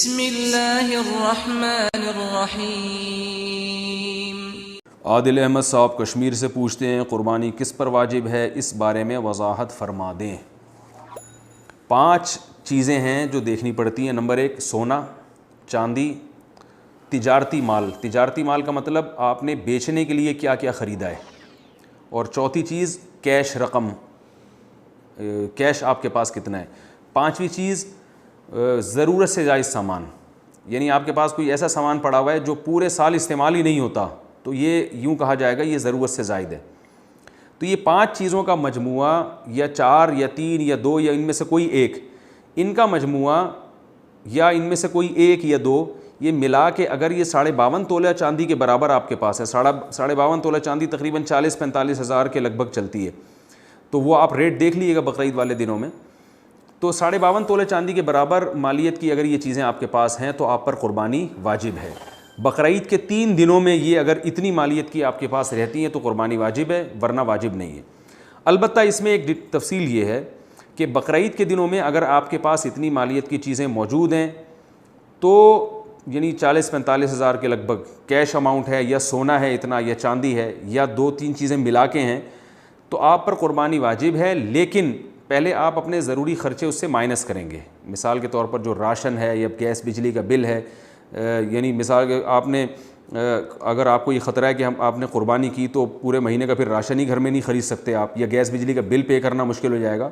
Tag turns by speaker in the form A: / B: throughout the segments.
A: بسم اللہ الرحمن الرحیم۔
B: عادل احمد صاحب کشمیر سے پوچھتے ہیں قربانی کس پر واجب ہے، اس بارے میں وضاحت فرما دیں۔ 5 چیزیں ہیں جو دیکھنی پڑتی ہیں۔ نمبر 1 سونا، چاندی، تجارتی مال۔ تجارتی مال کا مطلب آپ نے بیچنے کے لیے کیا کیا خریدا ہے۔ اور چوتھی چیز کیش رقم، کیش آپ کے پاس کتنا ہے۔ 5ویں چیز ضرورت سے زائد سامان، یعنی آپ کے پاس کوئی ایسا سامان پڑا ہوا ہے جو پورے سال استعمال ہی نہیں ہوتا، تو یہ یوں کہا جائے گا یہ ضرورت سے زائد ہے۔ تو یہ 5 چیزوں کا مجموعہ، یا 4 یا 3 یا 2 یا ان میں سے کوئی ایک، ان کا مجموعہ یا ان میں سے کوئی ایک یا 2، یہ ملا کے اگر یہ 52.5 تولہ چاندی کے برابر آپ کے پاس ہے، 52.5 تولہ چاندی تقریباً 40-45 ہزار کے لگ بھگ چلتی ہے، تو وہ آپ ریٹ دیکھ لیجیے گا بقرعید والے دنوں میں۔ تو 52.5 تولہ چاندی کے برابر مالیت کی اگر یہ چیزیں آپ کے پاس ہیں تو آپ پر قربانی واجب ہے۔ بقرعید کے 3 دنوں میں یہ اگر اتنی مالیت کی آپ کے پاس رہتی ہیں تو قربانی واجب ہے، ورنہ واجب نہیں ہے۔ البتہ اس میں ایک تفصیل یہ ہے کہ بقرعید کے دنوں میں اگر آپ کے پاس اتنی مالیت کی چیزیں موجود ہیں تو یعنی 40-45 ہزار کے لگ بھگ کیش اماؤنٹ ہے، یا سونا ہے اتنا، یا چاندی ہے، یا 2-3 چیزیں ملا کے ہیں، تو آپ پر قربانی واجب ہے، لیکن پہلے آپ اپنے ضروری خرچے اس سے مائنس کریں گے۔ مثال کے طور پر جو راشن ہے یا گیس بجلی کا بل ہے، یعنی مثال آپ نے اگر آپ کو یہ خطرہ ہے کہ آپ نے قربانی کی تو پورے مہینے کا پھر راشن ہی گھر میں نہیں خرید سکتے آپ، یا گیس بجلی کا بل پے کرنا مشکل ہو جائے گا،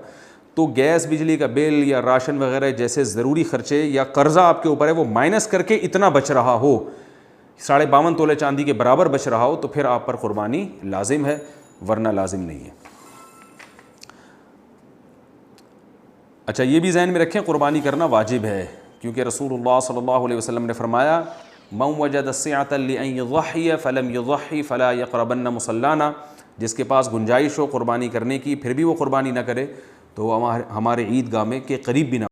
B: تو گیس بجلی کا بل یا راشن وغیرہ جیسے ضروری خرچے یا قرضہ آپ کے اوپر ہے وہ مائنس کر کے اتنا بچ رہا ہو، 52.5 تولہ چاندی کے برابر بچ رہا ہو، تو پھر آپ پر قربانی لازم ہے، ورنہ لازم نہیں ہے۔ اچھا یہ بھی ذہن میں رکھیں قربانی کرنا واجب ہے، کیونکہ رسول اللہ صلی اللہ علیہ وسلم نے فرمایا من وجد السعة لأن يضحي فلم يضحي فلا يقربن مصلانا، جس کے پاس گنجائش ہو قربانی کرنے کی پھر بھی وہ قربانی نہ کرے تو وہ ہمارے عیدگاہ میں کے قریب بھی نہ